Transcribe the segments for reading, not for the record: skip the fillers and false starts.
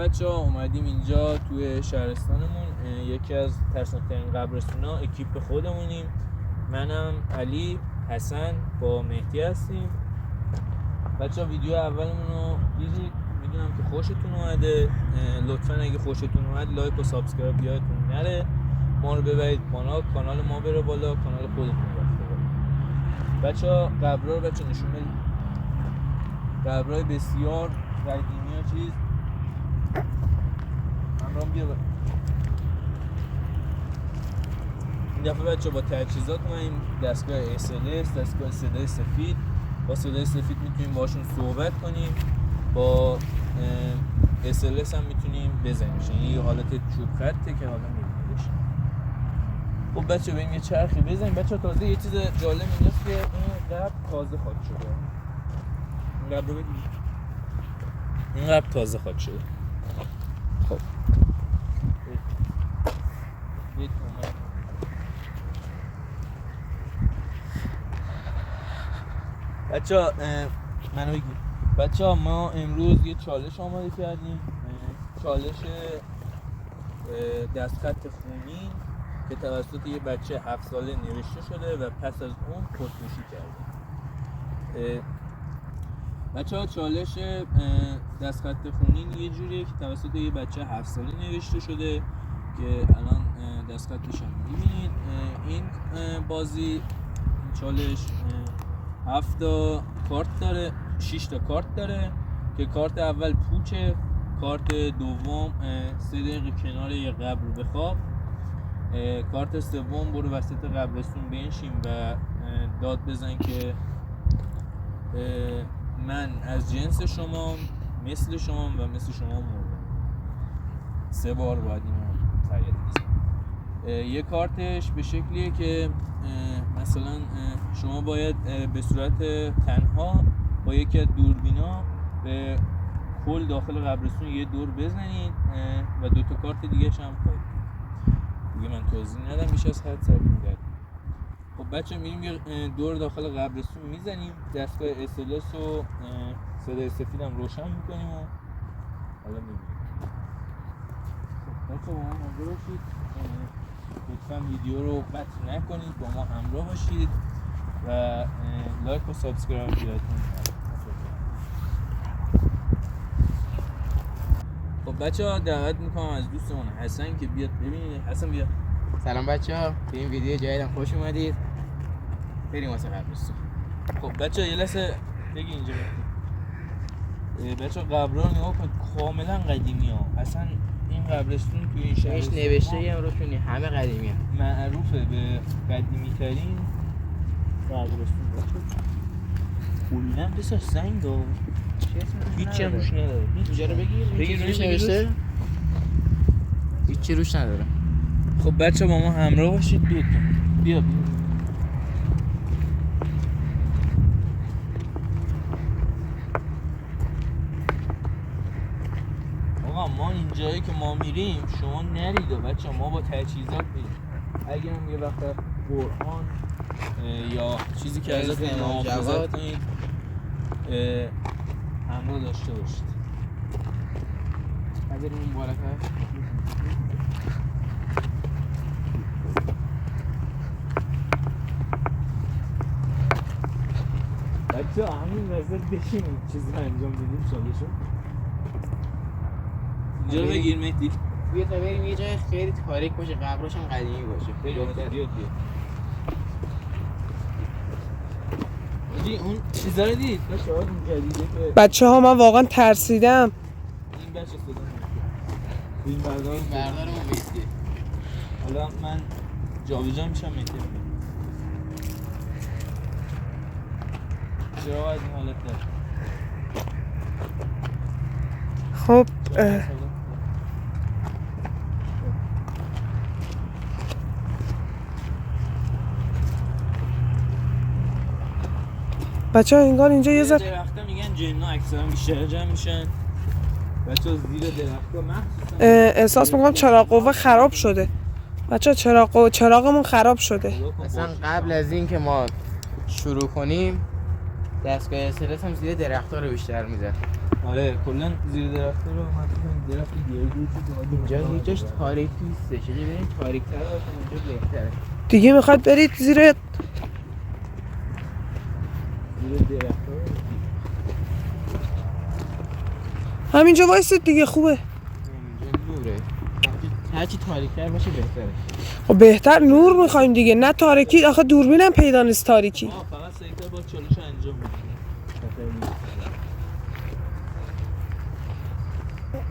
بچه‌ها اومدیم اینجا توی شهرستانمون، یکی از ترسناک‌ترین قبرستونا. اکیپ خودمونیم، منم، علی، حسن با مهدی هستیم. بچه‌ها ویدیو اولمون رو دیدید، میدونم که خوشتون اومده. لطفاً اگه خوشتون اومد لایک و سابسکرایب یادتون نره، ما رو ببرید بالا، کانال ما بره بالا، کانال خودتون رفته بالا. بچه‌ها قبرها رو بچه‌ها نشون بدید. قبرهای بسیار قدیمی ها چیز همراه بیا این دفعه بچه با تجهیزات اومدیم. دستگاه SLS، دستگاه صدای سفید. با صدای سفید میتونیم باشون صحبت کنیم، با SLS هم میتونیم بزنیم. این یه حالت چوب خطه که حالا میبینیدش. خب بچه بریم یه چرخی بزنیم. بچه تازه یه چیز جالب اینجاست که این قبر تازه خاک شده. این قبر رو بگیم، این قبر تازه خاک شده. خب بچه‌ها منو بگید. بچه‌ها ما امروز یه چالش آماده کردیم، چالش دستخط خونین که توسط یه بچه 7 ساله نوشته شده و پس از اون خودکشی کرده. بچه‌ها چالش دستخط خونین یه جوریه که توسط یه بچه 7 ساله نوشته شده که الان دستخطش هم می‌بینید. این بازی، این چالش 7 تا کارت داره، 6 تا کارت داره که کارت اول پوچه، کارت دوم 3 دقیقه کنار یه قبر بخواب، کارت سوم برو وسط قبرستون بنشین و داد بزن که من از جنس شما، مثل شما و مثل شما مردم. 3 بار باید اینو فریاد بزن. یه کارتش به شکلیه که مثلا شما باید به صورت تنها با یکی از دوربینا به کل داخل قبرستون یه دور بزنید و 2 تا کارت دیگه هم خواهید. دیگه من توضیح ندم بیش از حد سرتون درد. خب بچه میریم یه دور داخل قبرستون میزنیم، دستگاه SLS و صدای سفید هم روشن میکنیم و حالا میبینیم. خب بچه با ما همراه باشید، لطفا ویدیو رو قطع نکنید، با ما همراه باشید و لایک و سابسکرایب یادتون نره. خب بچه‌ها دعوت میکنم از دوستمون حسن که بیاد ببینید. حسن بیا. سلام بچه‌ها، به این ویدیو جدیدم خوش اومدید. بریم واسه قبرستون. خب بچه‌ها یه لحظه بگی اینجا. بچه‌ها قبرها رو نگاه کنید، کاملا قدیمی ها. اصلا این قبرستون توی این شهر هیچ نوشته هم روشونی، همه قدیمی هم. معروفه به قدیمی ترین قبرستون. کلاً بسا سنگ ها، هیچی هم روش نداره. اینجا رو بگیر روش نوشته؟ هیچی روش نداره. خب بچه با ما همراه باشید. بیا آقا ما اینجایی که ما میریم شما نرید و بچه ما با تجهیزات میریم. اگه هم یه وقت قرآن یا چیزی که ازتون محافظت کنید همراه داشته باشید. بریم اون بالاتر. بچه همین وسط بشینیم چیزی انجام بدیم شالشو. اینجا رو بگیر مهدی. بیا تا بریم یه جای خیلی تاریک باشه، قبرش هم قدیمی باشه. بیا اون چیزا رو دید؟ بچه ها من واقعا ترسیدم. این بچه صدا این بردار اون بیستی. حالا من جابجا میشم مهدی. چرا از این حالت دار؟ خب بچه ها انگار اینجا یه ذره درختا میگن جنا اکثرا بیشتر جمع میشن. بچه ها زیر درختا مخصوصا احساس میکنم چراغ قوه خراب شده. بچه ها چراغمون خراب شده. اصلا قبل از این که ما شروع کنیم دستگاه SLS هم زیر درخت‌ها رو بیشتر میزد. آره کلا زیر درخت رو مثلا درخت گردو اینجا هیچ جاش تاریک نیستش. یه بریم تاریک‌تر باشه اونجا بهتره. دیگه میخواد برید زیر زیر درخت همینجا وایسید دیگه خوبه. اینجا نوره. هرچی تاریک‌تر باشه بهتره. خب بهتر نور میخوایم دیگه، نه تاریکی. آخه دوربینم پیدا نیست تاریکی. فقط سعی با چالش انجام بدیم.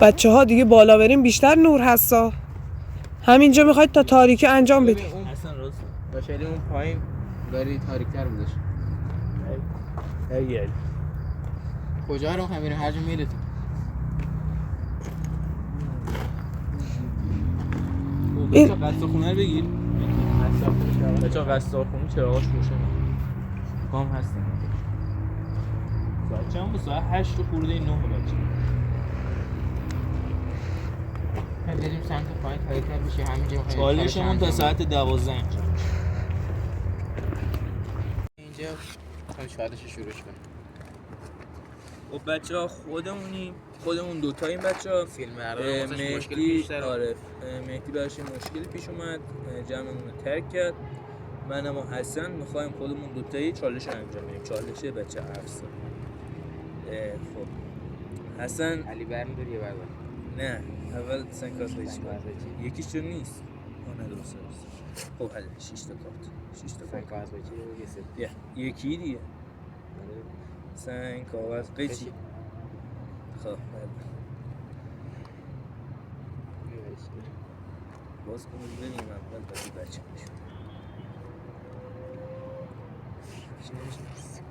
بچه ها دیگه بالا بریم بیشتر نور هستا. همینجا میخواید تا تاریکی انجام بدی. حسن راست باشه اون پایین داری تاریک‌تر بودش. هی کجا رو می‌خوای بریم؟ هر جا میرید. این- بچه قصد خونه رو بگیر. بچه قصد خونه چراغاش روشنه. کام هستن. ساعت چند بود؟ ساعت 8 خورده 9 بچه. بریم سمت پایین تاریک‌تر بشه. همینجا می‌خوایم چالشمون تا ساعت 12 اینجا. اینجا می‌خوایم چالش شروع کنیم. خب بچه ها خودمون دوتاییم بچه ها. فیلم برداری مشکل پیش داره. آره مهدی براش مشکلی پیش اومد، جمعمون رو ترک کرد. من اما حسن میخوایم خودمون دوتایی چالش رو انجام بدیم. چالشه بچه عرصه. خب حسن علی برمی‌داری یه بردار. نه اول سنکاس بچی یکیش چون نیست. نه درسته. خب حل 6 تا کارت 6 تا سنگ کارت کاغذ بچی رو بگی یکی دیگه سنگ کاغذ قیچی. خب باز کنم بریم اول برای بچه میشون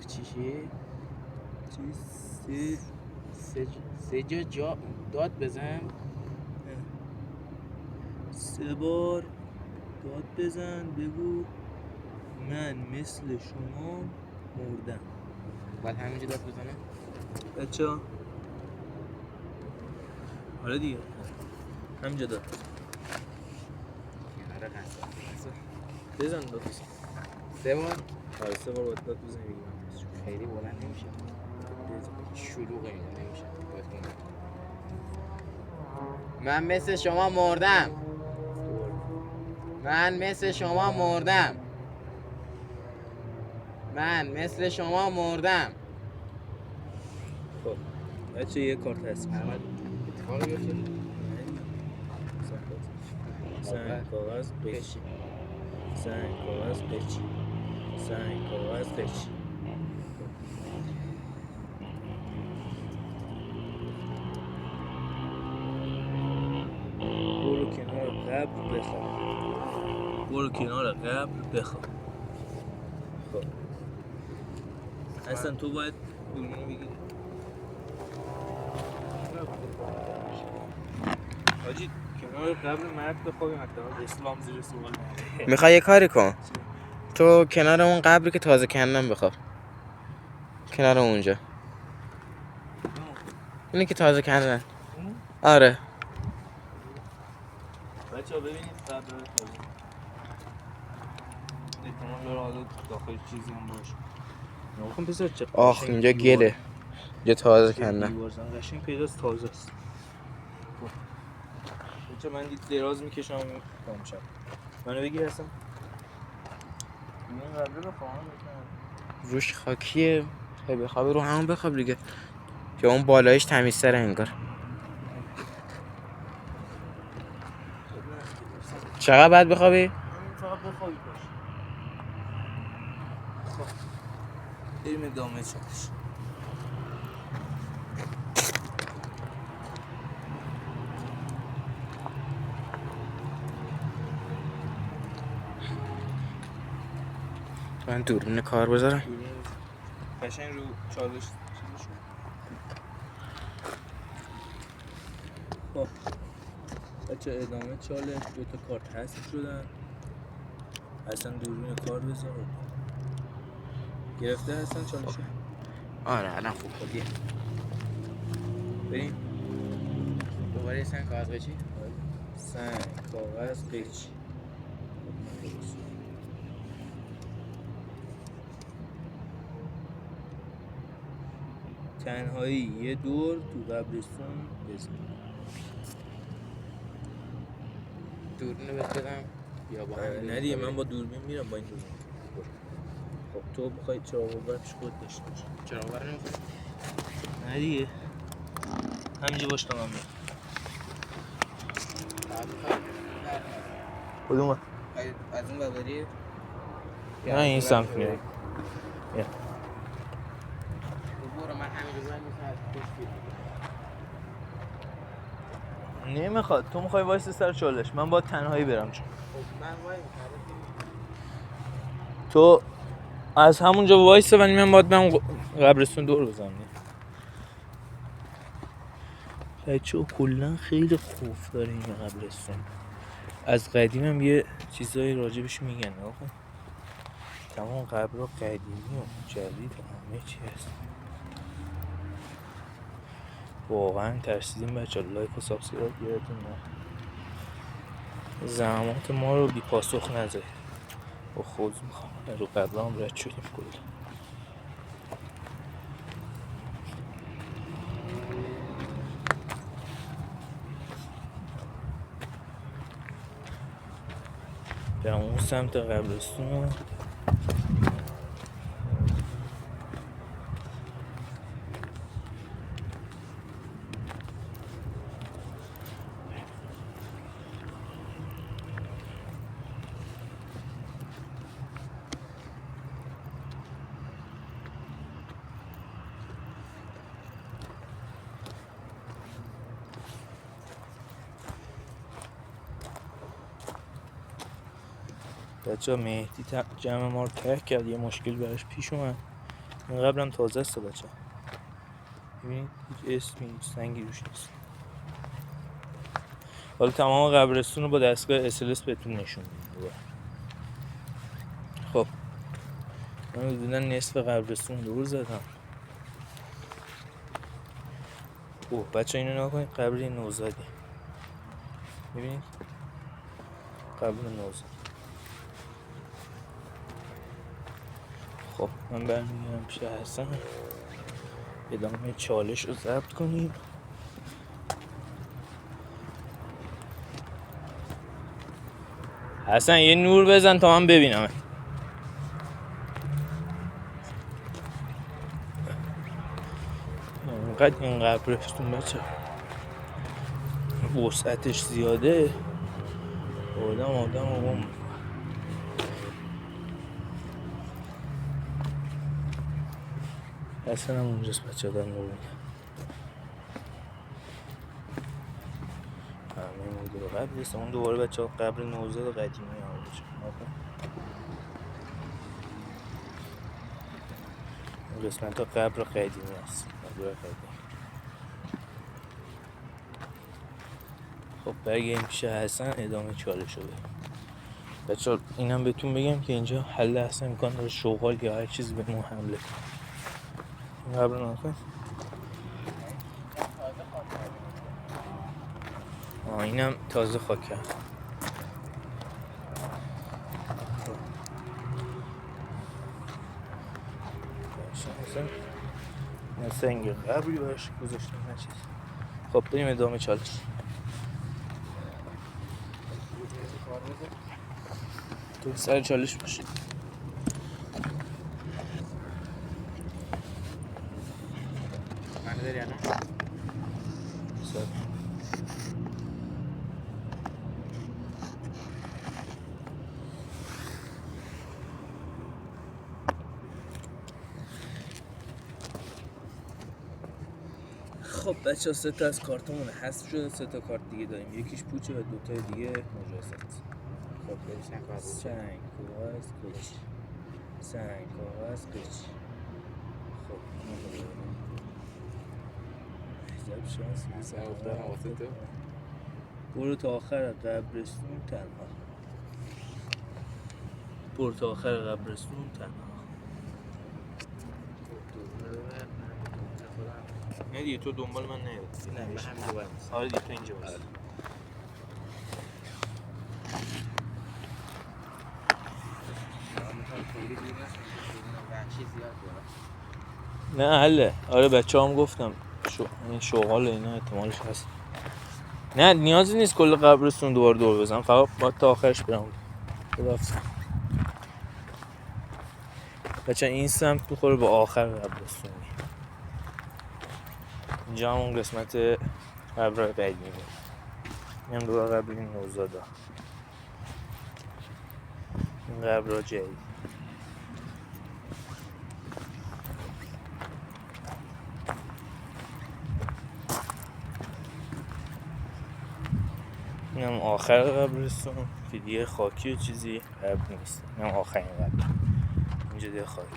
چیشی؟ چیز سه جا داد بزن. 3 بار داد بزن بگو من مثل شما مردم. باید همینجا داد بزنه؟ بچه ها آره دیگه همینجا داد آره قصد بزن داد بزن 3 بار؟ آره 3 بار باید داد بزن بگی من مثل شما خیلی بلند نمیشه. بزن. شلوغه اینجا نمیشه. باید کنم من مثل شما مردم. من مثل شما مردم. من مثل شما مردم. خب بچه یه کارت هست اتفاقی بیفته؟ سنگ کاغذ قیچی سنگ کاغذ قیچی سنگ کاغذ قیچی. برو کنار قبر بخواب. برو کنار قبر بخواب. خب اصلا تو باید دوربینو بگیری. حاجی کنار قبر مرد بخوابیم حتی اسلام زیر سوال نره. میخوای یه کاری کن. تو کنار اون قبری که تازه کندم بخواب. کنار اونجا. اینی که تازه کندن. آره. بچه ها ببینید قبر تازه احتمال داره حالا داخل چیزی هم باشه. ناخن بذار چه آخ اینجا گله. اینجا تازه کندن. دیوارزن قشنگ پیداست تازه است. بچه من دراز میکشم کام شد منو بگیر هستم این قبله بخواهم روش خاکیه. خیلی بخواب رو همون بخواب دیگه. که اون بالایش تمیزتره انگار. چقدر بعد بخوابی؟ فقط بخوابی باش. خب بریم ادامه چالش. من دوربین کار بذارم. قشنگ رو چالش خب بچه ادامه چالش 2 تا کارت حذف شدن. اصلا دوربین کار بذار گرفته هستن چالش. آره الان خوب خوبیه. بریم دوباره سنگ کاغذ بچی؟ سنگ کاغذ قیچی. تنهایی یه دور تو قبرستون بزن. دوربینو بهت بدم یا با هم نه دیگه من با دوربین میرم با این دوربین. خب تو بخوای چراغ بر پیش خودت داشته باش. چراغ بر نمیخواد؟ نه دیگه همینجا باش تا من میرم. کدوم؟ از اون ببری؟ نه این سمت میرم. بیا. برو من همینجا برم میخواد نمیخواد، تو میخوای وایس سر چالش، من با تنهایی برم چون من وای تو از همونجا وایسه ولی من باید برم قبرستون دور بزنم. بچه‌ها کلا خیلی خوف داره این قبرستون. از قدیم هم یه چیزایی راجبش میگن آقا. تمام قبرها قدیمی و جدید و همه چی هست. واقعا ترسیدیم بچه‌ها. لایک و سابسکرایب یادتون نره. زحمات ما رو بی پاسخ نذارید. با خود میخوام رو قبرام رد شدیم کلا. به اون سمت قبرستون بچه ها مهدی جمع ما رو ترک کرد، یه مشکل براش پیش اومد. این قبرم تازه است بچه ها. ببینید هیچ اسمی هیچ سنگی روش نیست. حالا تمام قبرستون رو با دستگاه اسلس بهتون نشون میدم. خب من حدودا نصف قبرستون دور زدم. اوه بچه ها اینو نگاه کنید، قبر نوزادی. ببینید قبر نوزاد. خب من برمیگردم پیش حسن، ادامه چالش رو ضبط کنیم. حسن یه نور بزن تا من ببینم. اینقدر این قبرستون بچه وسعتش زیاده، آدم آقام. حسن هم اونجاست بچه ها، دارم نور میگم. همه مدور قبر است. اون دوباره بچه ها قبر نوزاد قدیمی ها بچه این قسمت ها قبر قدیمی هست. قبر قدیمی. خب برگردیم پیش حسن، ادامه چالش رو بریم. بچه ها اینم بهتون بگم که اینجا حل هست، امکان داره شغال یا هر چیزی به ما حمله کنه. این قبر رو نکن. اینم تازه خاک کرد. نه سنگ قبری باش گذاشتیم نه چیز. خب بریم ادامه چالش. تو سر چالش باشید. من داری یا نه؟ سر. خب بچه ها 3 تا از کارتمون حذف شده، 3 تا کارت دیگه داریم. یکیش پوچه و 2 تا دیگه مجازات. خب بریش نکار بود. سنگ کاغذ قیچ. سنگ کاغذ قیچ. خب عجب شانس اصلا افتادم واسه تو. برو تا آخر قبرستون تنها. برو تا آخر قبرستون تنها. نه دیگه تو دنبال من نیاد. نه من همینجا باید میستم. آره دیگه تو اینجا باید. میخوام خیلی دور نشم، وحشی زیاد دارم. نه حله. آره بچه هم گفتم این شغال اینا احتمالش هست. نه نیازی نیست کل قبرستون دوباره دور بزنم، فقط باید تا آخرش برم. خداحافظ. بچه این سمت میخوره به آخر قبرستونی. اینجا همون قسمت قبر قدیمی بود. این هم دوباره قبر این نوزادا. این قبر جدید. این هم آخر قبرستون که دیگه خاکی و چیزی قبر نیست. این هم آخرین قبر. اینجا دیگه خاکی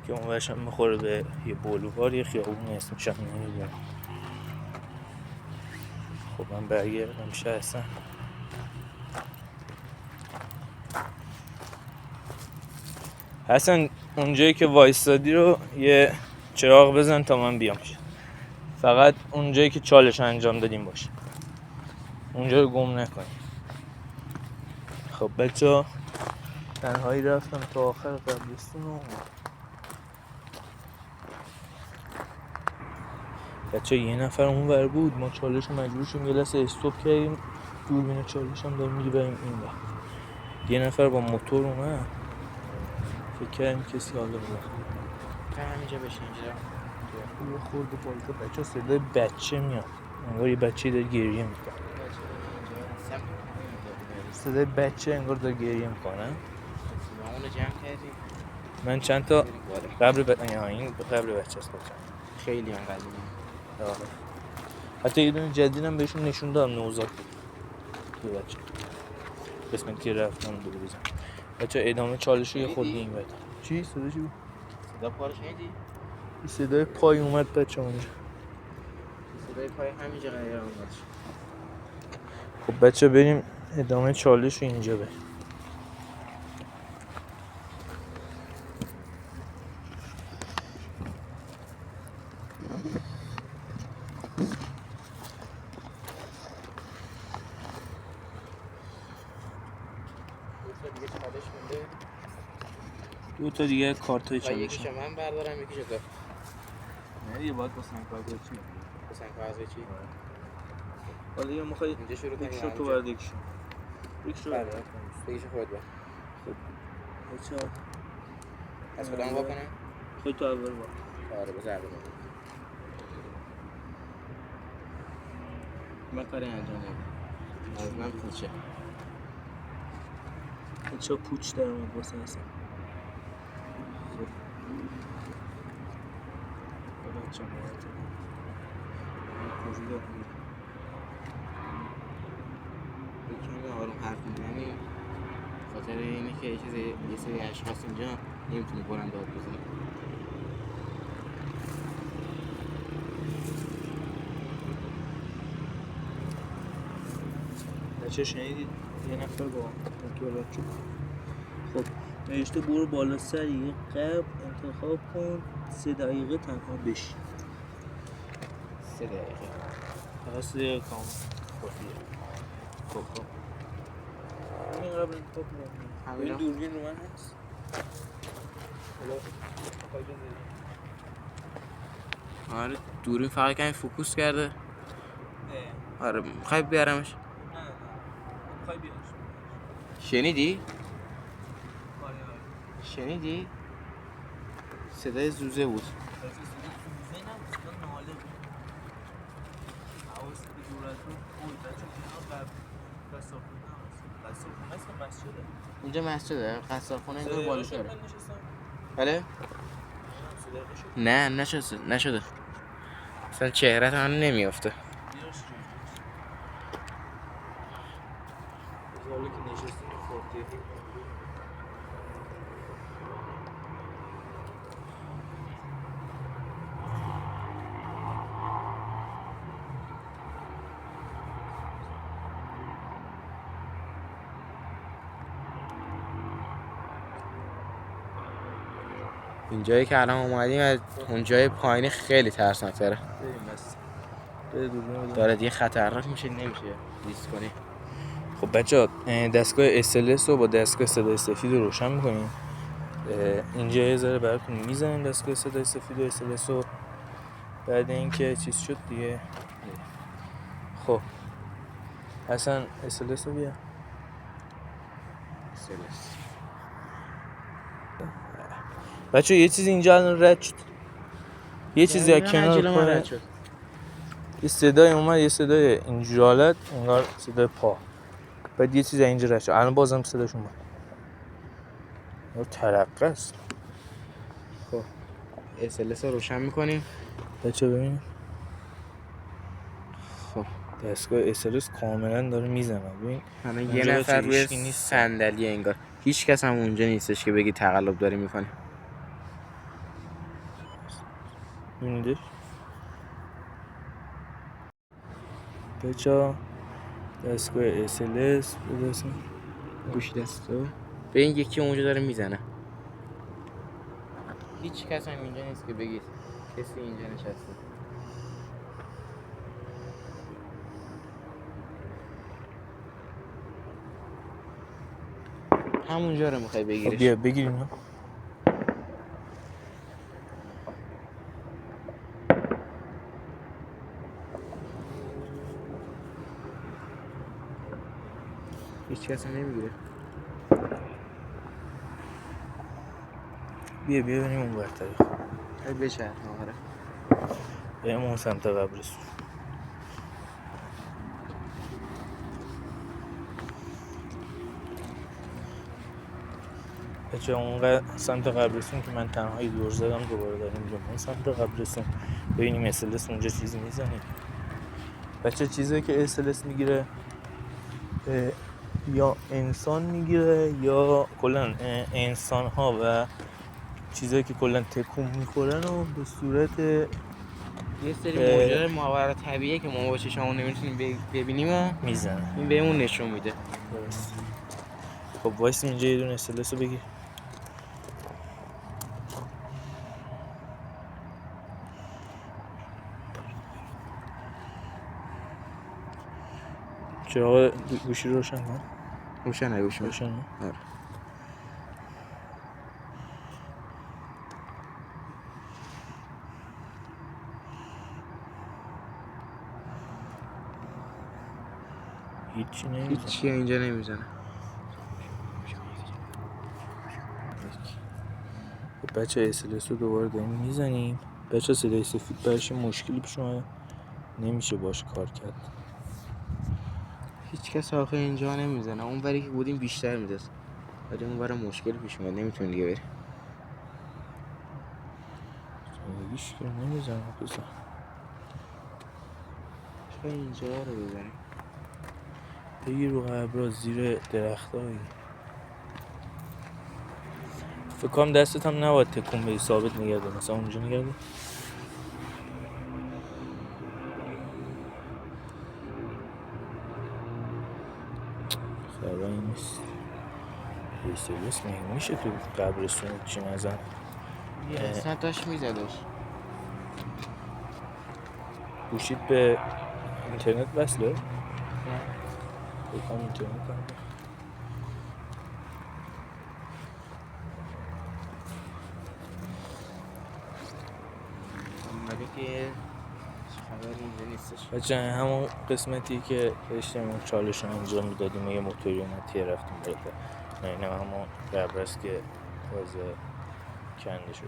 که اون ورش هم میخوره به یه بولوار، یه خیابون اسمش هم نمیدونم. خب من برگردم شهستم. حسن اونجایی که وایستادی رو یه چراغ بزن تا من بیام. فقط اونجایی که چالش انجام دادیم باشه، اونجا رو گم نکنیم. خب بچه‌ها تنهایی رفتم تا آخر قبرستون و بچه یه نفر اون ور بود، ما چالش رو مجبور شدیم یه لحظه استوب کردیم، دوربین چالش هم داریم میگه بریم این ور. یه نفر با موتور اومد، فکر کردیم کسی حالا بخواه همینجا بشین اینجا. یه خورده بالتا بچه صدای بچه میاد، انگار یه بچه داره گریه میکنه. صدای بچه انگار داره گریه میکنه. اونو جمع کردیم. من چند تا قبل این قبل بچه است بچه خیلی هم قدیمی. حتی یه دونه جدیدم بهشون نشون دادم، نوزاد بود بچه قسمتی که رفتم دور بزن. بچه ادامه چالش رو یه خورده این بده. چی؟ صدا چی بود؟ صدا پا رو شنیدی؟ صدای پای اومد بچه اونجا. صدای پای همینجا قرار اومد. خب بچه بریم ادامه چالش رو اینجا بریم. دو تا دیگه کارت های چالش. یکیشو من بردارم یکیشو تو. نه دیگه باید با سنگ چی؟ با سنگ کاغذ چی؟ حالا دیگه میخوای اینجا شروع کنیم. یکیشو تو برد یکیشو. یکیشو بله. یکیشو خودت بر. بچه از کدام وا کنم؟ خود تو اول با. آره بذار اول. من کاری انجام نمیدم. از من پوچه. بچه پوچ در اومد واسه اصلا. خب بچه باید کجی دارم یکی آروم حرف میزنی خاطر اینه که یه سری اشخاص اینجا نمیتونی بلند داد بزنی. بچه شنیدید یه نفر با موتور رد شد. خب نوشته برو بالا سر یه قبر انتخاب کن 3 دقیقه تنها بشی. 3 دقیقه فقط 3 دقیقه کامل کافیه. خب این قبر انتخاب کن. این دوربین رو من هست. آره دوربین فقط کمی فوکوس کرده. آره میخوای بیارمش؟ نه میخوای بیارش. شنیدی؟ آره شنیدی؟ صدای زوزه بود. اینجا مسجده، قصابخونه اینجا بالا شده. بله؟ نه نشده. اصلا چهرت هم نمیافته. اینجایی که الان اومدیم از اونجای پایینی خیلی ترسناک‌تره. داره دیگه خطرناک میشه، نمیشه ریسک کنی. خب بچه‌ها دستگاه SLS رو با دستگاه صدای سفید رو روشن می‌کنیم. اینجا یه ذره براتون میزنیم دستگاه صدای سفید و اسلسو. بعد اینکه چیز شد دیگه. خب حسن اسلسو بیا. سلس بچه یه چیزی اینجا الان رد شد، یه چیزی از کنار پا یه صدای اومد، یه صدای اینجوری حالت انگار صدای پا، بعد یه چیزی اینجا رد شد. الان بازم صداش اومد. ترقه است. خب SLS رو روشن میکنیم بچه ببینیم. خب دستگاه SLS کاملا داره میزنه. ببین الان اونجا یه نفر بچه روی هیچکی نیست. صندلی انگار هیچ کس هم اونجا نیستش که بگی تقلب داری میکنی. می‌بینیدش؟ بچه دستگاه SLS بدستم گوشی دستو به این یکی اونجا داره میزنه. هیچ کس هم اینجا نیست که بگید کسی اینجا نشسته. همونجا رو میخوای بگیرش. بیا بگیریم. هیچ کس هم نمیگیره. بیا بریم اون برتر. خیلی بچرخ آره. بریم اون سمت قبرستون. بچه اون سمت قبرستون که من تنهایی دور زدم دوباره داریم میریم اون سمت قبرستون ببینیم SLS اونجا چیزی میزنیم. بچه چیزی که SLS میگیره یا انسان میگیره یا کلا انسان ها و چیزایی که کلا تکون میخورن و به صورت یه سری موجود ماورا طبیعیه که ما با چشممون نمیتونیم ببینیم و میزنه. این بهمون نشون میده. درست. خب وایس اینجا یه دونه SLS رو بگیر. چراغ گوشی روشن کن. روشنه روشن. آره. هیچی نمیزنه. هیچی اینجا نمیزنه. بچه SLS رو دوباره داریم میزنیم. بچه صدای سفید برش مشکلی پیش اومده نمیشه باش کار کرد. هیچ کس آخه اینجا نمیزنه. اون وری که بودیم بیشتر میداد ولی اون برای مشکل پیش اومد نمیتونه دیگه بری. هیچ که نمیزنه بزن. چرا اینجا رو بزنیم؟ بگیر رو قبرا زیر درخت هایی. فکر کنم دستت هم نباید تکون بدی ثابت نگرده مثلا اونجا نگرده. خبری نیست. SLS میشه تو قبرستون چی نزن. یه اصلا داشت میزدش. گوشیت به اینترنت وصله؟ نه بکنم اینترنت هم ولی که خبری اینجا نیستش. بچه همون قسمتی که داشتیم چالش رو انجام میدادیم یه موتوری اومد تیه رفتیم بالا. نه همون قبرست که تازه کنده شده.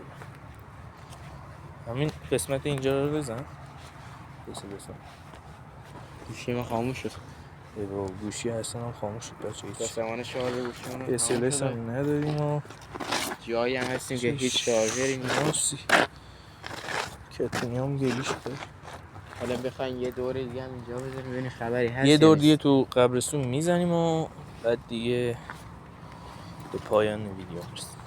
همین قسمت اینجا رو بزن. بسه گوشی ما خاموش شد. با گوشی اصلا هم خاموش شد بچه هیچ دستمان شارژ گوشیمون SLS هم نداریم و جایی هم هستیم که هیچ شارژری نیست. کتونی هم گلی شده. حالا بخواین یه دور دیگه هم اینجا بزنیم ببینیم خبری هست. یه دور دیگه تو قبرستون میزنیم و بعد دیگه به پایان ویدیو میرسیم.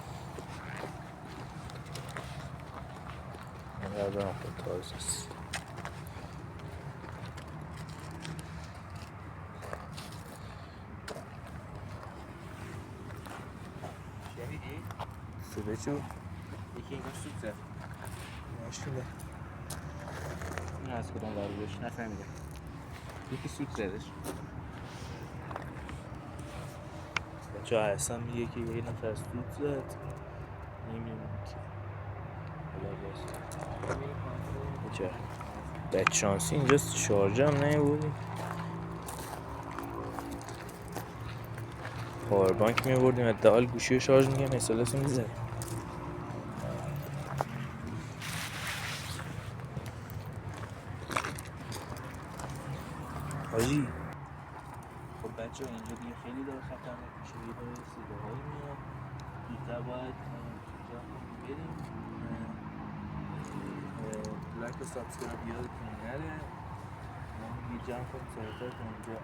من قبرم خود تازه است. شنیدی؟ صدا چو؟ یکی اینگاه سود زد. نشنیده. این از کدام برداشت نفهمیده. یکی سود زدش. بچه ها اصلا میگه که یه نفر سود زد چه بد شانسی اینجا شارژ هم نیوردیم. پاور بانک میبردیم حداقل گوشی رو شارژ میگم SLS رو میزدیم. حاجی خب بچه اینجا دیگه خیلی داره خطرناک میشه، یه داره صداهایی میاد زودتر باید اینجا بریم. لایک و سابسکرایب یادتون نره، من یه جمع کنم سریعتر که اینجا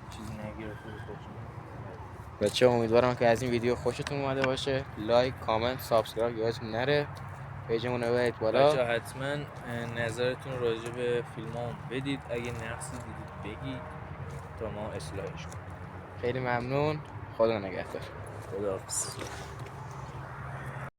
چیزی نگرفته خودشون. بچه امیدوارم که از این ویدیو خوشتون اومده باشه. لایک، کامنت، سابسکرایب یادتون نره. پیجمون رو ببرید بالا. بچه حتما نظرتون راجع به فیلمام بدید، اگه نقصی دیدید بگید تا ما اصلاحش کنیم. خیلی ممنون. خدا نگهدار. خداحافظ.